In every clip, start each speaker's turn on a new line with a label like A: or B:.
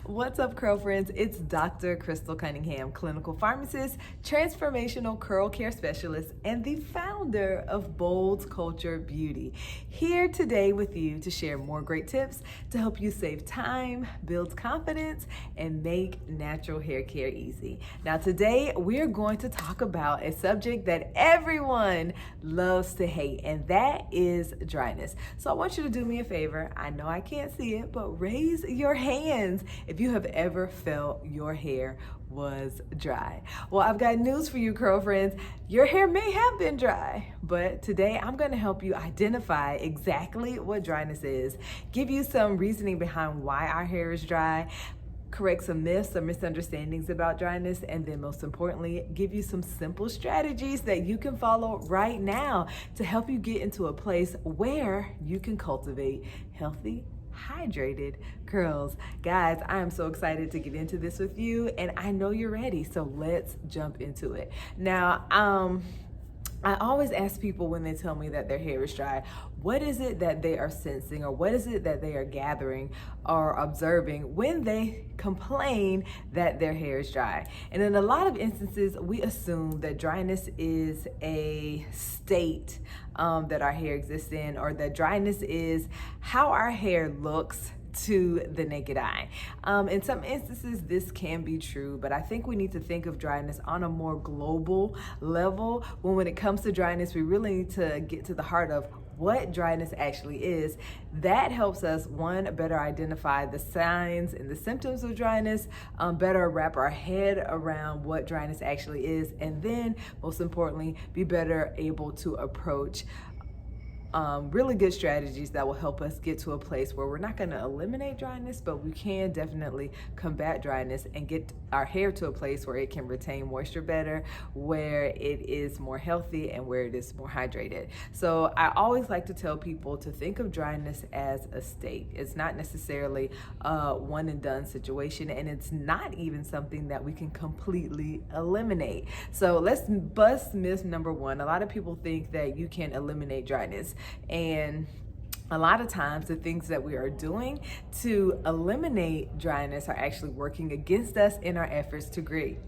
A: What's up, curl friends? It's Dr. Crystal Cunningham, clinical pharmacist, transformational curl care specialist, and the founder of Bold Culture Beauty. Here today with you to share more great tips to help you save time, build confidence, and make natural hair care easy. Now, today we're going to talk about a subject that everyone loves to hate, and that is dryness. So I want you to do me a favor. I know I can't see it, but raise your hands if you have ever felt your hair was dry. Well, I've got news for you, curl friends. Your hair may have been dry, but today I'm going to help you identify exactly what dryness is, give you some reasoning behind why our hair is dry, correct some myths or misunderstandings about dryness, and then most importantly, give you some simple strategies that you can follow right now to help you get into a place where you can cultivate healthy, hydrated curls. Guys, I am so excited to get into this with you, and I know you're ready, so let's jump into it. Now, I always ask people when they tell me that their hair is dry, what is it that they are sensing, or what is it that they are gathering or observing when they complain that their hair is dry? And in a lot of instances, we assume that dryness is a state that our hair exists in, or that dryness is how our hair looks to the naked eye. In some instances, this can be true, but I think we need to think of dryness on a more global level. When it comes to dryness, we really need to get to the heart of what dryness actually is. That helps us, one, better identify the signs and the symptoms of dryness, better wrap our head around what dryness actually is, and then, most importantly, be better able to approach really good strategies that will help us get to a place where we're not going to eliminate dryness, but we can definitely combat dryness and get our hair to a place where it can retain moisture better, where it is more healthy, and where it is more hydrated. So I always like to tell people to think of dryness as a state. It's not necessarily a one and done situation, and it's not even something that we can completely eliminate. So let's bust myth number one. A lot of people think that you can eliminate dryness. And a lot of times the things that we are doing to eliminate dryness are actually working against us in our efforts to create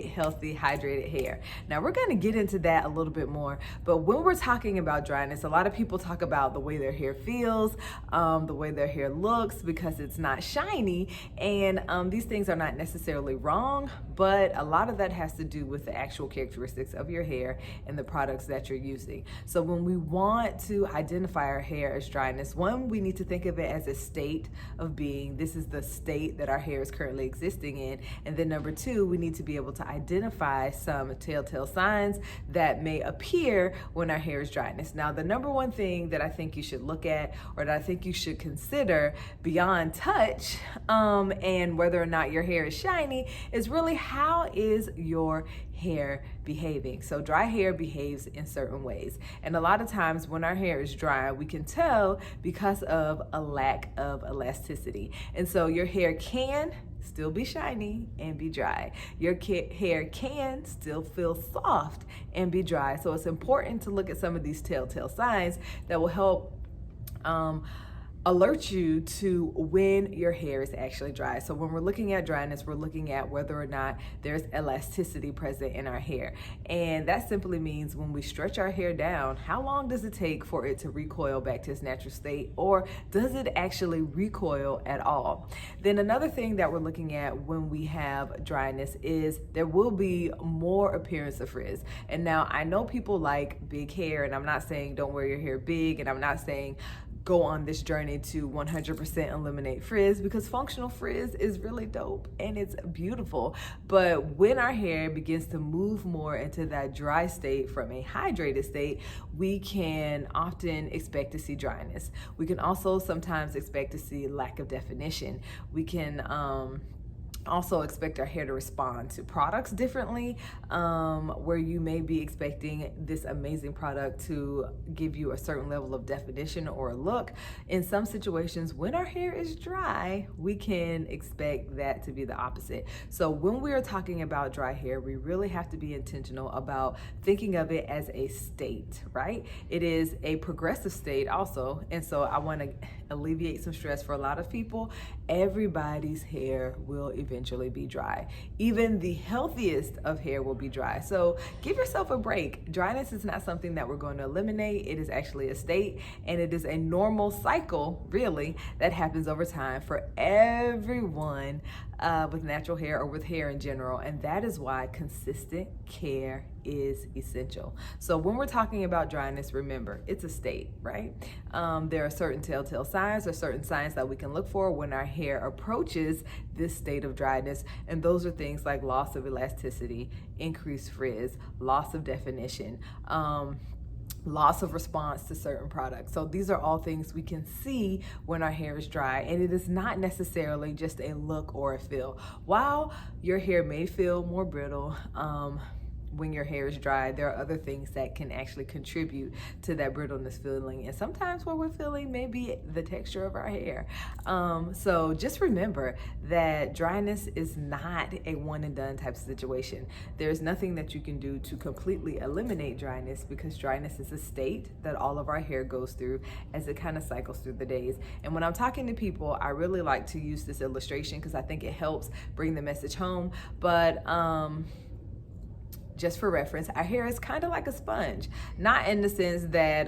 A: healthy, hydrated hair. Now, we're going to get into that a little bit more, but when we're talking about dryness, a lot of people talk about the way their hair feels, the way their hair looks because it's not shiny, and these things are not necessarily wrong, but a lot of that has to do with the actual characteristics of your hair and the products that you're using. So when we want to identify our hair as dryness, one, we need to think of it as a state of being. This is the state that our hair is currently existing in. And then number two, we need to be able to identify some telltale signs that may appear when our hair is dryness. Now, the number one thing that I think you should look at, or that I think you should consider beyond touch and whether or not your hair is shiny, is really how is your hair behaving. So dry hair behaves in certain ways, and a lot of times when our hair is dry, we can tell because of a lack of elasticity. And so your hair can still be shiny and be dry. Your hair can still feel soft and be dry. So it's important to look at some of these telltale signs that will help alert you to when your hair is actually dry. So when we're looking at dryness, we're looking at whether or not there's elasticity present in our hair. And that simply means when we stretch our hair down, how long does it take for it to recoil back to its natural state, or does it actually recoil at all? Then another thing that we're looking at when we have dryness is there will be more appearance of frizz. And now I know people like big hair, and I'm not saying don't wear your hair big, and I'm not saying go on this journey to 100% eliminate frizz, because functional frizz is really dope and it's beautiful. But when our hair begins to move more into that dry state from a hydrated state, we can often expect to see dryness. We can also sometimes expect to see lack of definition. We can also expect our hair to respond to products differently, where you may be expecting this amazing product to give you a certain level of definition or a look. In some situations, when our hair is dry, we can expect that to be the opposite. So when we are talking about dry hair, we really have to be intentional about thinking of it as a state, right? It is a progressive state also. And so I want to alleviate some stress for a lot of people. Everybody's hair will eventually be dry. Even the healthiest of hair will be dry. So give yourself a break. Dryness is not something that we're going to eliminate. It is actually a state, and it is a normal cycle, really, that happens over time for everyone with natural hair or with hair in general. And that is why consistent care is essential. So when we're talking about dryness, remember, it's a state, right? There are certain telltale signs or certain signs that we can look for when our hair approaches this state of dryness. And those are things like loss of elasticity, increased frizz, loss of definition, loss of response to certain products. So these are all things we can see when our hair is dry, and it is not necessarily just a look or a feel. While your hair may feel more brittle, when your hair is dry, there are other things that can actually contribute to that brittleness feeling. And sometimes what we're feeling may be the texture of our hair. So just remember that dryness is not a one and done type of situation. There's nothing that you can do to completely eliminate dryness, because dryness is a state that all of our hair goes through as it kind of cycles through the days. And when I'm talking to people, I really like to use this illustration because I think it helps bring the message home. But just for reference, our hair is kind of like a sponge, not in the sense that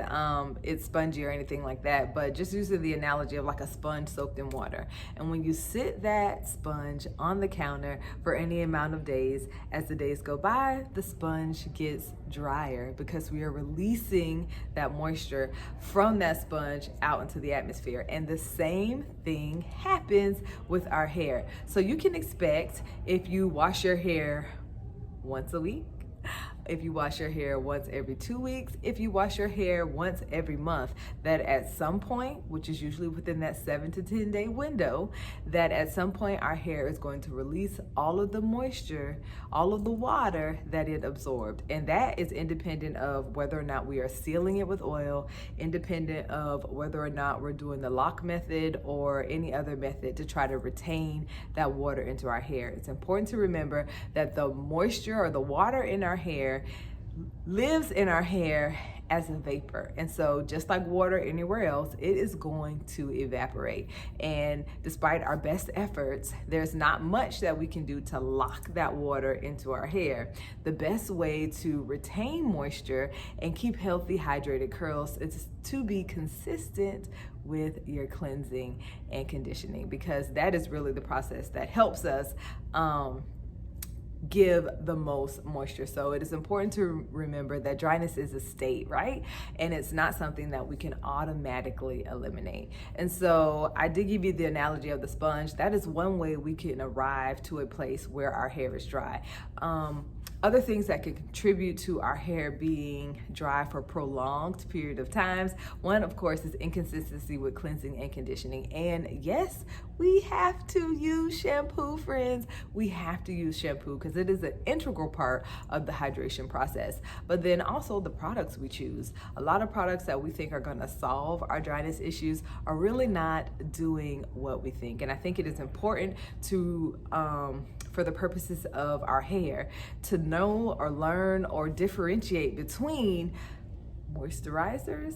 A: it's spongy or anything like that, but just using the analogy of like a sponge soaked in water. And when you sit that sponge on the counter for any amount of days, as the days go by, the sponge gets drier because we are releasing that moisture from that sponge out into the atmosphere. And the same thing happens with our hair. So you can expect, if you wash your hair once a week, if you wash your hair once every 2 weeks, if you wash your hair once every month, that at some point, which is usually within that 7 to 10 day window, that at some point our hair is going to release all of the moisture, all of the water that it absorbed. And that is independent of whether or not we are sealing it with oil, independent of whether or not we're doing the lock method or any other method to try to retain that water into our hair. It's important to remember that the moisture or the water in our hair lives in our hair as a vapor. And so just like water anywhere else, it is going to evaporate. And despite our best efforts, there's not much that we can do to lock that water into our hair. The best way to retain moisture and keep healthy, hydrated curls is to be consistent with your cleansing and conditioning, because that is really the process that helps us give the most moisture. So it is important to remember that dryness is a state, right? And it's not something that we can automatically eliminate. And so I did give you the analogy of the sponge. That is one way we can arrive to a place where our hair is dry. Other things that could contribute to our hair being dry for a prolonged period of times. One, of course, is inconsistency with cleansing and conditioning. And yes, we have to use shampoo, friends. We have to use shampoo because it is an integral part of the hydration process. But then also the products we choose. A lot of products that we think are going to solve our dryness issues are really not doing what we think. And I think it is important to, for the purposes of our hair, to know or learn or differentiate between moisturizers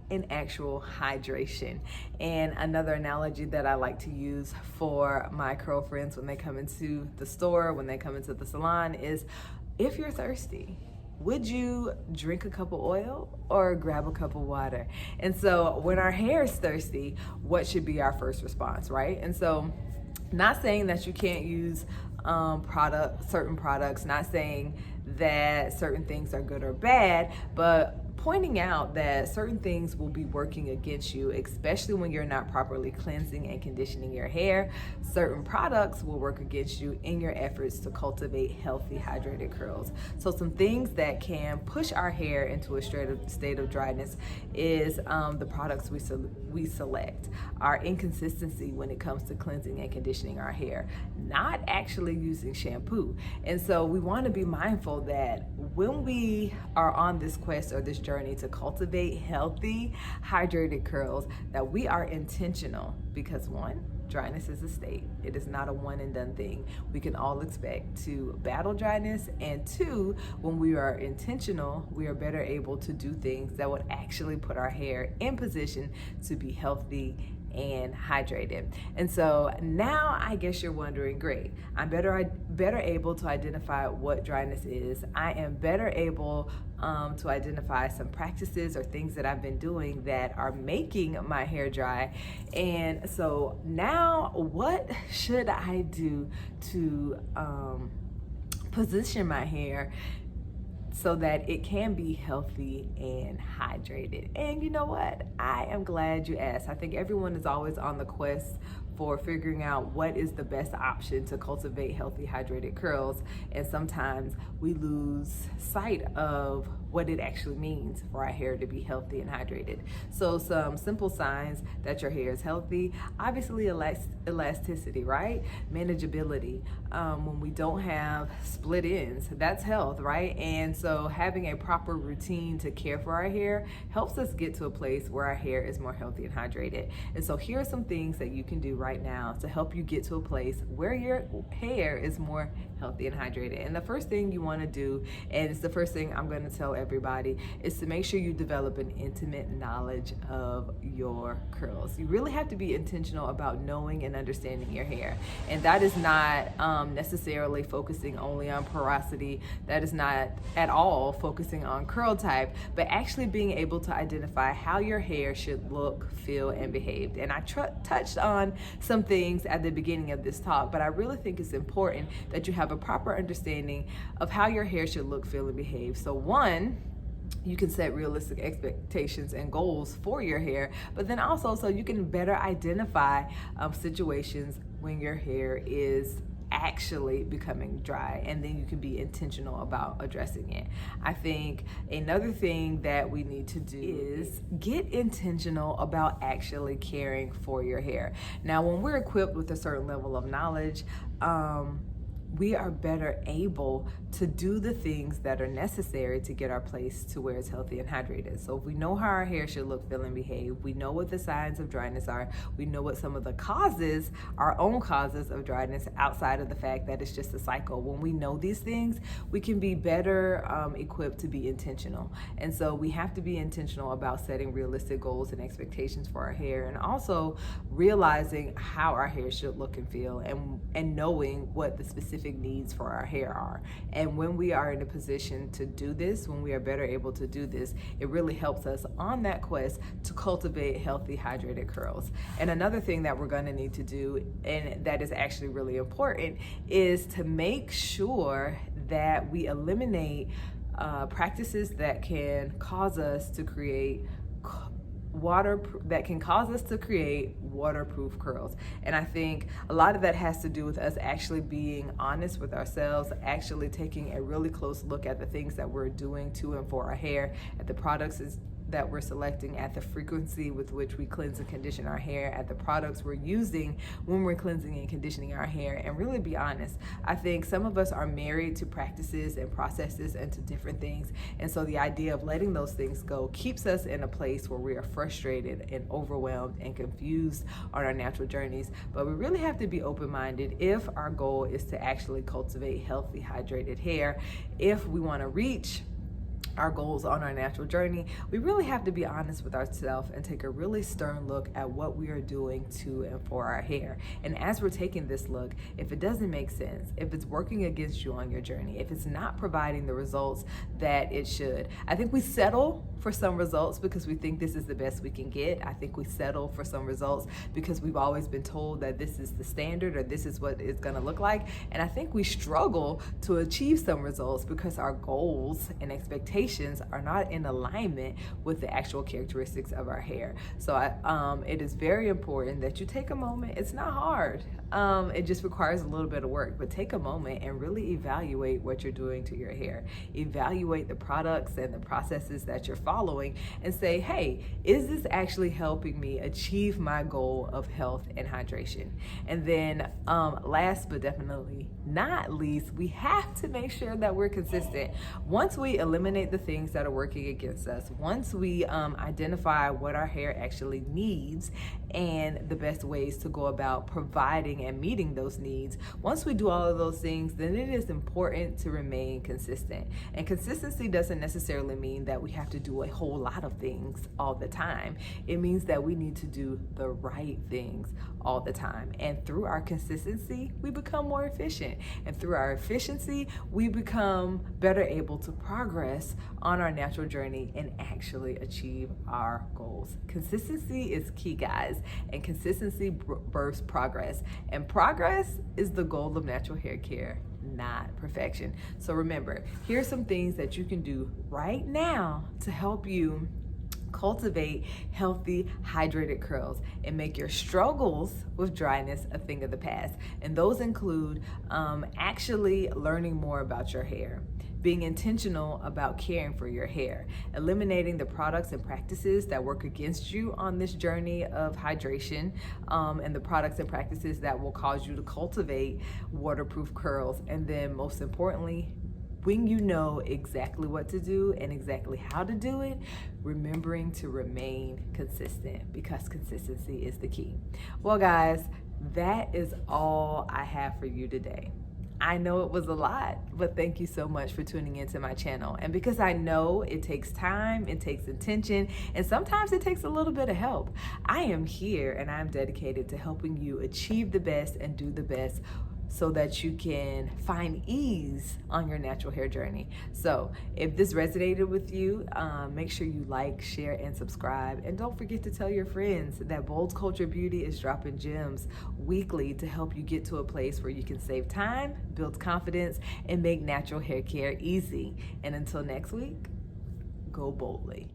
A: and actual hydration. And another analogy that I like to use for my curl friends when they come into the store, when they come into the salon, is if you're thirsty, would you drink a cup of oil or grab a cup of water? And so when our hair is thirsty, what should be our first response, right? And so not saying that you can't use certain products, not saying that certain things are good or bad, but pointing out that certain things will be working against you, especially when you're not properly cleansing and conditioning your hair. Certain products will work against you in your efforts to cultivate healthy, hydrated curls. So some things that can push our hair into a state of dryness is the products we select, our inconsistency when it comes to cleansing and conditioning our hair, not actually using shampoo. And so we want to be mindful that when we are on this quest or this journey to cultivate healthy, hydrated curls, that we are intentional, because one, dryness is a state. It is not a one and done thing. We can all expect to battle dryness. And two, when we are intentional, we are better able to do things that would actually put our hair in position to be healthy and hydrated. And so now I guess you're wondering, great, I'm better able to identify what dryness is. I am better able to identify some practices or things that I've been doing that are making my hair dry. And so now what should I do to position my hair so that it can be healthy and hydrated? And you know what? I am glad you asked. I think everyone is always on the quest for figuring out what is the best option to cultivate healthy, hydrated curls. And sometimes we lose sight of what it actually means for our hair to be healthy and hydrated. So some simple signs that your hair is healthy: obviously elasticity, right? Manageability. When we don't have split ends, that's health, right? And so having a proper routine to care for our hair helps us get to a place where our hair is more healthy and hydrated. And so here are some things that you can do right now to help you get to a place where your hair is more healthy and hydrated. And the first thing you want to do, and it's the first thing I'm going to tell everybody, is to make sure you develop an intimate knowledge of your curls. You really have to be intentional about knowing and understanding your hair. And that is not necessarily focusing only on porosity. That is not at all focusing on curl type, but actually being able to identify how your hair should look, feel, and behave. And I touched on some things at the beginning of this talk, but I really think it's important that you have a proper understanding of how your hair should look, feel, and behave. So one, you can set realistic expectations and goals for your hair, but then also so you can better identify situations when your hair is actually becoming dry, and then you can be intentional about addressing it. I think another thing that we need to do is get intentional about actually caring for your hair. Now, when we're equipped with a certain level of knowledge, we are better able to do the things that are necessary to get our place to where it's healthy and hydrated. So if we know how our hair should look, feel, and behave, we know what the signs of dryness are, we know what some of the causes, our own causes of dryness, outside of the fact that it's just a cycle. When we know these things, we can be better equipped to be intentional. And so we have to be intentional about setting realistic goals and expectations for our hair, and also realizing how our hair should look and feel, and knowing what the specific needs for our hair are. And when we are in a position to do this, when we are better able to do this, it really helps us on that quest to cultivate healthy, hydrated curls. And another thing that we're going to need to do, and that is actually really important, is to make sure that we eliminate practices that can cause us to create waterproof curls. And I think a lot of that has to do with us actually being honest with ourselves, actually taking a really close look at the things that we're doing to and for our hair, at the products that we're selecting, at the frequency with which we cleanse and condition our hair, at the products we're using when we're cleansing and conditioning our hair, and really be honest. I think some of us are married to practices and processes and to different things, and so the idea of letting those things go keeps us in a place where we are frustrated and overwhelmed and confused on our natural journeys. But we really have to be open-minded if our goal is to actually cultivate healthy, hydrated hair. If we want to reach our goals on our natural journey, we really have to be honest with ourselves and take a really stern look at what we are doing to and for our hair. And as we're taking this look, if it doesn't make sense, if it's working against you on your journey, if it's not providing the results that it should, I think we settle for some results because we think this is the best we can get. I think we settle for some results because we've always been told that this is the standard or this is what it's gonna look like. And I think we struggle to achieve some results because our goals and expectations expectations are not in alignment with the actual characteristics of our hair. So it is very important that you take a moment. It's not hard. It just requires a little bit of work, but take a moment and really evaluate what you're doing to your hair. Evaluate the products and the processes that you're following and say, hey, is this actually helping me achieve my goal of health and hydration? And then last but definitely not least, we have to make sure that we're consistent. Once we eliminate the things that are working against us, once we identify what our hair actually needs and the best ways to go about providing and meeting those needs, once we do all of those things, then it is important to remain consistent. And consistency doesn't necessarily mean that we have to do a whole lot of things all the time. It means that we need to do the right things all the time. And through our consistency, we become more efficient. And through our efficiency, we become better able to progress on our natural journey and actually achieve our goals. Consistency is key, guys, and consistency births progress. And progress is the goal of natural hair care, not perfection. So remember, here's some things that you can do right now to help you cultivate healthy, hydrated curls and make your struggles with dryness a thing of the past. And those include actually learning more about your hair, being intentional about caring for your hair, eliminating the products and practices that work against you on this journey of hydration, and the products and practices that will cause you to cultivate waterproof curls, and then most importantly, when you know exactly what to do and exactly how to do it, remembering to remain consistent, because consistency is the key. Well, guys, that is all I have for you today. I know it was a lot, but thank you so much for tuning into my channel. And because I know it takes time, it takes attention, and sometimes it takes a little bit of help, I am here and I'm dedicated to helping you achieve the best and do the best so that you can find ease on your natural hair journey. So if this resonated with you, make sure you like, share, and subscribe. And don't forget to tell your friends that Bold Culture Beauty is dropping gems weekly to help you get to a place where you can save time, build confidence, and make natural hair care easy. And until next week, go boldly.